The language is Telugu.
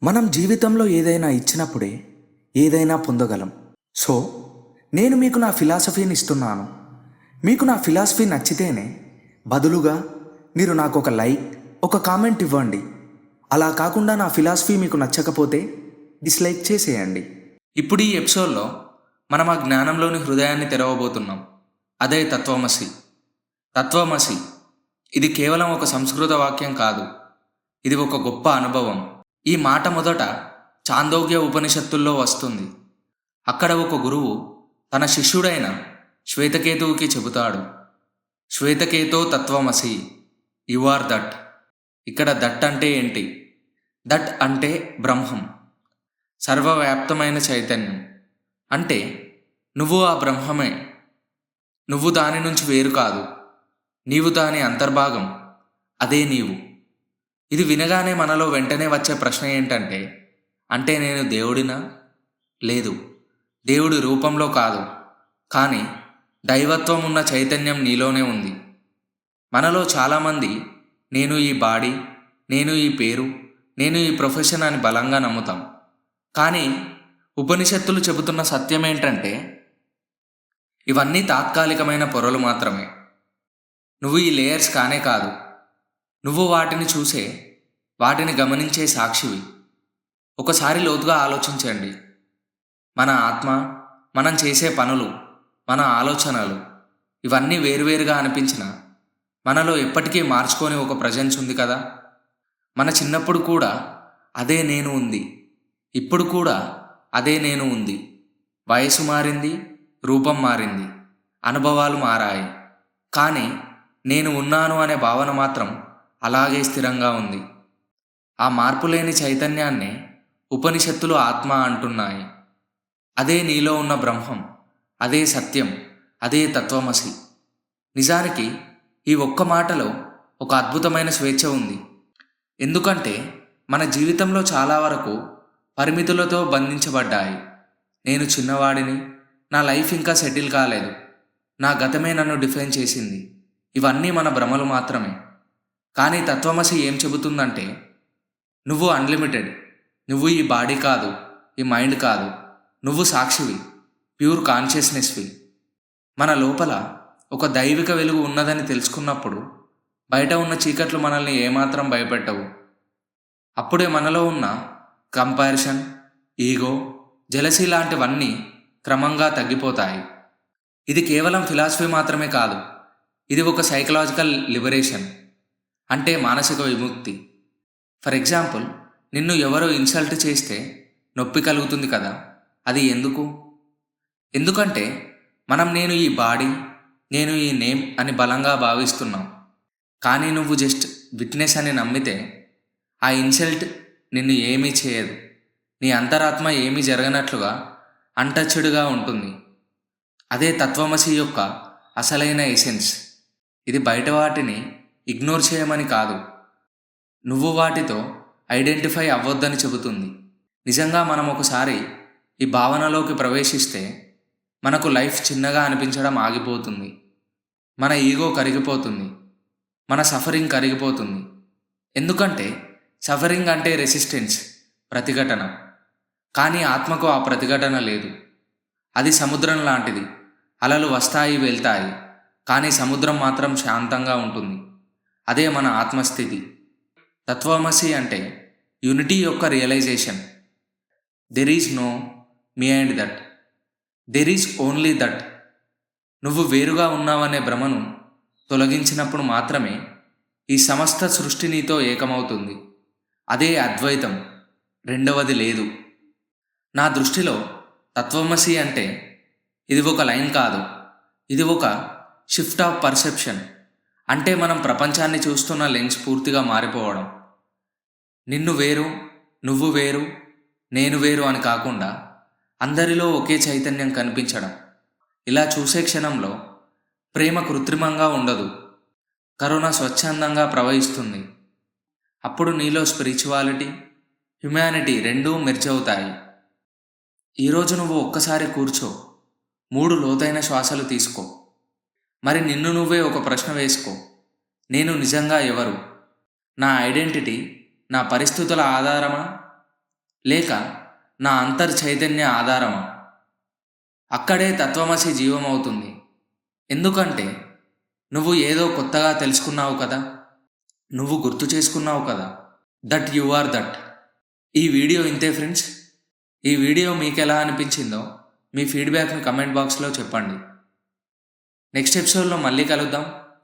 మనం జీవితంలో ఏదైనా ఇచ్చినప్పుడే ఏదైనా పొందగలం. సో నేను మీకు నా ఫిలాసఫీని ఇస్తున్నాను. మీకు నా ఫిలాసఫీ నచ్చితేనే బదులుగా మీరు నాకు ఒక లైక్, ఒక కామెంట్ ఇవ్వండి. అలా కాకుండా నా ఫిలాసఫీ మీకు నచ్చకపోతే డిస్లైక్ చేసేయండి. ఇప్పుడు ఈ ఎపిసోడ్లో మనం ఆ జ్ఞానంలోని హృదయాన్ని తెరవబోతున్నాం. అదే తత్వమసి. తత్వమసి ఇది కేవలం ఒక సంస్కృత వాక్యం కాదు, ఇది ఒక గొప్ప అనుభవం. ఈ మాట మొదట చాందోగ్య ఉపనిషత్తుల్లో వస్తుంది. అక్కడ ఒక గురువు తన శిష్యుడైన శ్వేతకేతువుకి చెబుతాడు, శ్వేతకేతో తత్వమసి, యు ఆర్ దట్. ఇక్కడ దట్ అంటే ఏంటి? దట్ అంటే బ్రహ్మం, సర్వవ్యాప్తమైన చైతన్యం. అంటే నువ్వు ఆ బ్రహ్మమే, నువ్వు దాని నుంచి వేరు కాదు, నీవు దాని అంతర్భాగం, అదే నీవు. ఇది వినగానే మనలో వెంటనే వచ్చే ప్రశ్న ఏంటంటే, అంటే నేను దేవుడినా? లేదు, దేవుడి రూపంలో కాదు, కానీ దైవత్వం ఉన్న చైతన్యం నీలోనే ఉంది. మనలో చాలామంది నేను ఈ బాడీ, నేను ఈ పేరు, నేను ఈ ప్రొఫెషన్ అని బలంగా నమ్ముతాం. కానీ ఉపనిషత్తులు చెబుతున్న సత్యం ఏంటంటే, ఇవన్నీ తాత్కాలికమైన పొరలు మాత్రమే. నువ్వు ఈ లేయర్స్ కానే కాదు, నువ్వు వాటిని చూసే, వాటిని గమనించే సాక్షివి. ఒకసారి లోతుగా ఆలోచించండి. మన ఆత్మ, మనం చేసే పనులు, మన ఆలోచనలు ఇవన్నీ వేరువేరుగా అనిపించినా మనలో ఎప్పటికీ మార్చుకొని ఒక ప్రజెన్స్ ఉంది కదా. మన చిన్నప్పుడు కూడా అదే నేను ఉంది, ఇప్పుడు కూడా అదే నేను ఉంది. వయసు మారింది, రూపం మారింది, అనుభవాలు మారాయి, కానీ నేను ఉన్నాను అనే భావన మాత్రం అలాగే స్థిరంగా ఉంది. ఆ మార్పులేని చైతన్యాన్నే ఉపనిషత్తులు ఆత్మ అంటున్నాయి. అదే నీలో ఉన్న బ్రహ్మం, అదే సత్యం, అదే తత్వమసి. నిజానికి ఈ ఒక్క మాటలో ఒక అద్భుతమైన స్వేచ్ఛ ఉంది. ఎందుకంటే మన జీవితంలో చాలా వరకు పరిమితులతో బంధించబడ్డాయి. నేను చిన్నవాడిని, నా లైఫ్ ఇంకా సెటిల్ కాలేదు, నా గతమే నన్ను డిఫైన్ చేసింది. ఇవన్నీ మన భ్రమలు మాత్రమే. కానీ తత్వమసి ఏం చెబుతుందంటే, నువ్వు అన్లిమిటెడ్, నువ్వు ఈ బాడీ కాదు, ఈ మైండ్ కాదు, నువ్వు సాక్షివి, ప్యూర్ కాన్షియస్నెస్వి. మన లోపల ఒక దైవిక వెలుగు ఉన్నదని తెలుసుకున్నప్పుడు బయట ఉన్న చీకట్లు మనల్ని ఏమాత్రం భయపెట్టవు. అప్పుడే మనలో ఉన్న కంపారిజన్, ఈగో, జెలసీ లాంటివన్నీ క్రమంగా తగ్గిపోతాయి. ఇది కేవలం ఫిలాసఫీ మాత్రమే కాదు, ఇది ఒక సైకలాజికల్ లిబరేషన్, అంటే మానసిక విముక్తి. ఫర్ ఎగ్జాంపుల్, నిన్ను ఎవరో ఇన్సల్ట్ చేస్తే నొప్పి కలుగుతుంది కదా, అది ఎందుకు? ఎందుకంటే మనం నేను ఈ బాడీ, నేను ఈ నేమ్ అని బలంగా భావిస్తున్నాం. కానీ నువ్వు జస్ట్ విట్నెస్ అని నమ్మితే ఆ ఇన్సల్ట్ నిన్ను ఏమీ చేయదు. నీ అంతరాత్మ ఏమీ జరగనట్లుగా అన్టచ్డ్గా ఉంటుంది. అదే తత్వమసి యొక్క అసలైన ఎసెన్స్. ఇది బయట వాటిని ఇగ్నోర్ చేయమని కాదు, నువ్వు వాటితో ఐడెంటిఫై అవ్వొద్దని చెబుతుంది. నిజంగా మనం ఒకసారి ఈ భావనలోకి ప్రవేశిస్తే మనకు లైఫ్ చిన్నగా అనిపించడం ఆగిపోతుంది, మన ఈగో కరిగిపోతుంది, మన సఫరింగ్ కరిగిపోతుంది. ఎందుకంటే సఫరింగ్ అంటే రెసిస్టెన్స్, ప్రతిఘటన. కానీ ఆత్మకు ఆ ప్రతిఘటన లేదు. అది సముద్రం లాంటిది, అలలు వస్తాయి వెళ్తాయి, కానీ సముద్రం మాత్రం శాంతంగా ఉంటుంది. అదే మన ఆత్మస్థితి. తత్వమసి అంటే యూనిటీ యొక్క realisation. There is no me and that, there is only that. నువ్వు వేరుగా ఉన్నావనే భ్రమను తొలగించినప్పుడు మాత్రమే ఈ సమస్త సృష్టి నీతో ఏకమవుతుంది. అదే అద్వైతం, రెండవది లేదు. నా దృష్టిలో తత్వమసి అంటే ఇది ఒక లైన్ కాదు, ఇది ఒక షిఫ్ట్ ఆఫ్ పర్సెప్షన్. అంటే మనం ప్రపంచాన్ని చూస్తున్న లెన్స్ పూర్తిగా మారిపోవడం. నిన్ను వేరు, నువ్వు వేరు, నేను వేరు అని కాకుండా అందరిలో ఒకే చైతన్యం కనిపించడం. ఇలా చూసే క్షణంలో ప్రేమ కృత్రిమంగా ఉండదు, కరుణ స్వచ్ఛందంగా ప్రవహిస్తుంది. అప్పుడు నీలో స్పిరిచువాలిటీ, హ్యుమానిటీ రెండూ మెర్జ్ అవుతాయి. ఈరోజు నువ్వు ఒక్కసారి కూర్చో, 3 లోతైన శ్వాసలు తీసుకో. మరి నిన్ను నువ్వే ఒక ప్రశ్న వేసుకో, నేను నిజంగా ఎవరు? నా ఐడెంటిటీ నా పరిస్థితుల ఆధారమా, లేక నా అంతర్చైతన్య ఆధారమా? అక్కడే తత్వమసి జీవమవుతుంది. ఎందుకంటే నువ్వు ఏదో కొత్తగా తెలుసుకున్నావు కదా, నువ్వు గుర్తు చేసుకున్నావు కదా, దట్ యు ఆర్ దట్. ఈ వీడియో ఇంతే ఫ్రెండ్స్. ఈ వీడియో మీకు ఎలా అనిపించిందో మీ ఫీడ్బ్యాక్ని కమెంట్ బాక్స్లో చెప్పండి. నెక్స్ట్ ఎపిసోడ్లో మళ్ళీ కలుద్దాం.